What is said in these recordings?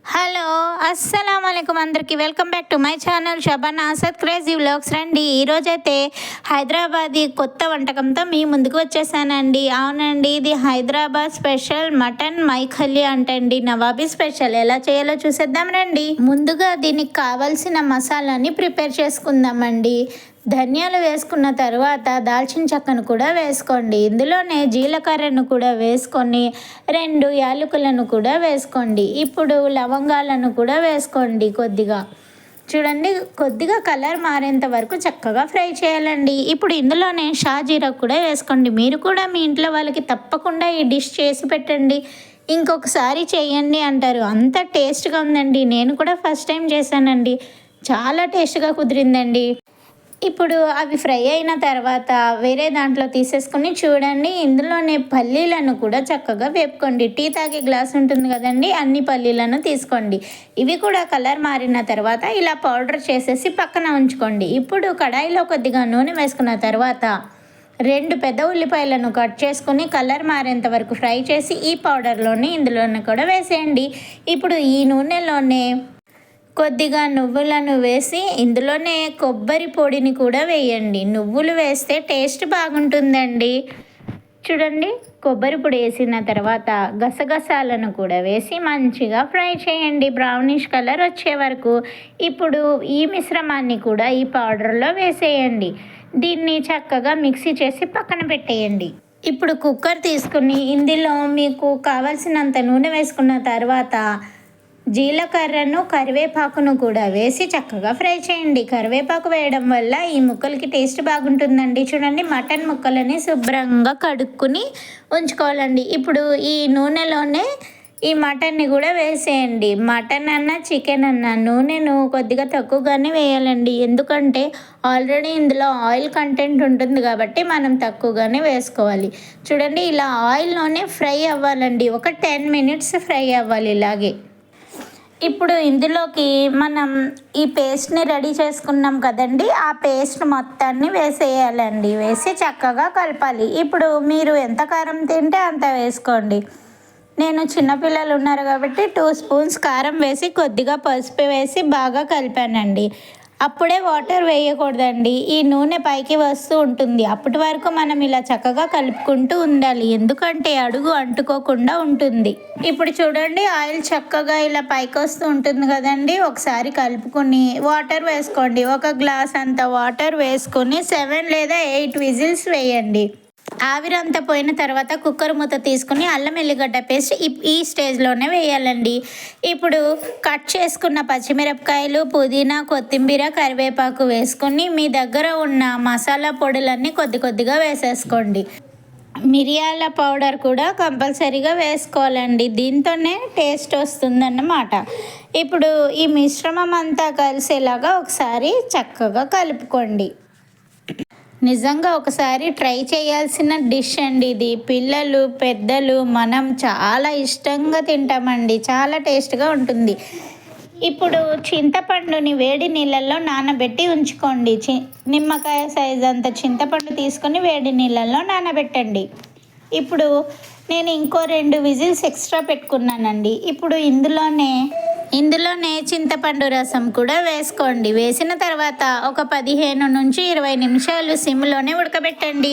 Hello అస్సలం అయికం అందరికీ welcome back to my channel Shabana Asad crazy vlogs. రండి, ఈరోజైతే హైదరాబాదీ కొత్త వంటకంతో మీ ముందుకు వచ్చేసానండి. అవునండి, ఇది హైదరాబాద్ స్పెషల్ మటన్ మైఖలి అంటండి, నవాబీ స్పెషల్. ఎలా చేయాలో చూసేద్దాం రండి. ముందుగా దీనికి కావాల్సిన మసాలాని ప్రిపేర్ చేసుకుందామండి. ధనియాలు వేసుకున్న తర్వాత దాల్చిన చెక్కను కూడా వేసుకోండి. ఇందులోనే జీలకర్రను కూడా వేసుకొని 2 యాలకులను కూడా వేసుకోండి. ఇప్పుడు లవంగాలను కూడా వేసుకోండి. చూడండి, కొద్దిగా కలర్ మారేంత వరకు చక్కగా ఫ్రై చేయాలండి. ఇప్పుడు ఇందులోనే షాజీరా కూడా వేసుకోండి. మీరు కూడా మీ ఇంట్లో వాళ్ళకి తప్పకుండా ఈ డిష్ చేసి పెట్టండి. ఇంకొకసారి చేయండి అంటారు, అంత టేస్ట్గా ఉందండి. నేను కూడా ఫస్ట్ టైం చేశానండి, చాలా టేస్ట్గా కుదిరిందండి. ఇప్పుడు అవి ఫ్రై అయిన తర్వాత వేరే దాంట్లో తీసేసుకొని చూడండి, ఇందులోనే పల్లీలను కూడా చక్కగా వేపుకోండి. టీ తాగే గ్లాస్ ఉంటుంది కదండి, అన్ని పల్లీలను తీసుకోండి. ఇవి కూడా కలర్ మారిన తర్వాత ఇలా పౌడర్ చేసేసి పక్కన ఉంచుకోండి. ఇప్పుడు కడాయిలో కొద్దిగా నూనె వేసుకున్న తర్వాత 2 పెద్ద ఉల్లిపాయలను కట్ చేసుకొని కలర్ మారేంత వరకు ఫ్రై చేసి ఈ పౌడర్లోని ఇందులోనే కూడా వేసేయండి. ఇప్పుడు ఈ నూనెలోనే కొద్దిగా నువ్వులను వేసి ఇందులోనే కొబ్బరి పొడిని కూడా వేయండి. నువ్వులు వేస్తే టేస్ట్ బాగుంటుందండి. చూడండి, కొబ్బరి పొడి వేసిన తర్వాత గసగసాలను కూడా వేసి మంచిగా ఫ్రై చేయండి, బ్రౌనిష్ కలర్ వచ్చే వరకు. ఇప్పుడు ఈ మిశ్రమాన్ని కూడా ఈ పౌడర్లో వేసేయండి. దీన్ని చక్కగా మిక్సీ చేసి పక్కన పెట్టేయండి. ఇప్పుడు కుక్కర్ తీసుకుని ఇందులో మీకు కావలసినంత నూనె వేసుకున్న తర్వాత జీలకర్రను కరివేపాకును కూడా వేసి చక్కగా ఫ్రై చేయండి. కరివేపాకు వేయడం వల్ల ఈ ముక్కలకి టేస్ట్ బాగుంటుందండి. చూడండి, మటన్ ముక్కలని శుభ్రంగా కడుక్కుని ఉంచుకోవాలండి. ఇప్పుడు ఈ నూనెలోనే ఈ మటన్ని కూడా వేసేయండి. మటన్ అన్నా చికెన్ అన్నా నూనెను కొద్దిగా తక్కువగానే వేయాలండి, ఎందుకంటే ఆల్రెడీ ఇందులో ఆయిల్ కంటెంట్ ఉంటుంది కాబట్టి మనం తక్కువగానే వేసుకోవాలి. చూడండి, ఇలా ఆయిల్లోనే ఫ్రై అవ్వాలండి. ఒక 10 మినిట్స్ ఫ్రై అవ్వాలి ఇలాగే. ఇప్పుడు ఇందులోకి మనం ఈ పేస్ట్ని రెడీ చేసుకున్నాం కదండి, ఆ పేస్ట్ మొత్తాన్ని వేసేయాలండి. వేసి చక్కగా కలపాలి. ఇప్పుడు మీరు ఎంత కారం తింటే అంత వేసుకోండి. నేను చిన్నపిల్లలు ఉన్నారు కాబట్టి 2 స్పూన్స్ కారం వేసి కొద్దిగా పసుపు వేసి బాగా కలిపానండి. అప్పుడే వాటర్ వేయకూడదండి, ఈ నూనె పైకి వస్తూ ఉంటుంది. అప్పటి వరకు మనం ఇలా చక్కగా కలుపుకుంటూ ఉండాలి, ఎందుకంటే అడుగు అంటుకోకుండా ఉంటుంది. ఇప్పుడు చూడండి, ఆయిల్ చక్కగా ఇలా పైకి వస్తూ ఉంటుంది కదండి. ఒకసారి కలుపుకొని వాటర్ వేసుకోండి. 1 గ్లాస్ అంత వాటర్ వేసుకొని 7 లేదా 8 విజిల్స్ వేయండి. ఆవిరంతా పోయిన తర్వాత కుక్కర్ మూత తీసుకుని అల్లం ఎల్లిగడ్డ పేస్ట్ ఈ స్టేజ్లోనే వేయాలండి. ఇప్పుడు కట్ చేసుకున్న పచ్చిమిరపకాయలు, పుదీనా, కొత్తిమీర, కరివేపాకు వేసుకొని మీ దగ్గర ఉన్న మసాలా పొడులన్నీ కొద్దిగా వేసేసుకోండి. మిరియాల పౌడర్ కూడా కంపల్సరీగా వేసుకోవాలండి, దీంతోనే టేస్ట్ వస్తుందన్నమాట. ఇప్పుడు ఈ మిశ్రమం అంతా కలిసేలాగా ఒకసారి చక్కగా కలుపుకోండి. నిజంగా ఒకసారి ట్రై చేయాల్సిన డిష్ అండి ఇది. పిల్లలు, పెద్దలు, మనం చాలా ఇష్టంగా తింటామండి, చాలా టేస్ట్గా ఉంటుంది. ఇప్పుడు చింతపండుని వేడి నీళ్ళల్లో నానబెట్టి ఉంచుకోండి. నిమ్మకాయ సైజ్ అంత చింతపండు తీసుకొని వేడి నీళ్ళల్లో నానబెట్టండి. ఇప్పుడు నేను ఇంకో 2 విజిల్స్ ఎక్స్ట్రా పెట్టుకున్నానండి. ఇప్పుడు ఇందులోనే చింతపండు రసం కూడా వేసుకోండి. వేసిన తర్వాత ఒక 15 నుంచి 20 నిమిషాలు సిమ్లోనే ఉడకబెట్టండి.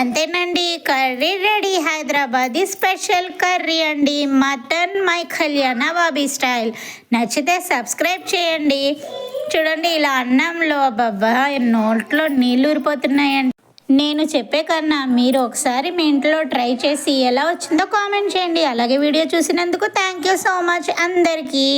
అంతేనండి, curry ready. Hyderabadi special curry అండి, మటన్ మైఖలియా నవాబీ స్టైల్. నచ్చితే సబ్స్క్రైబ్ చేయండి. చూడండి, ఇలా అన్నంలో అబ్బబ్బా నోట్లో నీళ్ళు ఊరిపోతున్నాయండి. నేను చెప్పే కన్నా మీరు ఒకసారి మీ ఇంట్లో ట్రై చేసి ఎలా వచ్చిందో కామెంట్ చేయండి. అలాగే వీడియో చూసినందుకు థ్యాంక్ యూ సో మచ్ అందరికీ.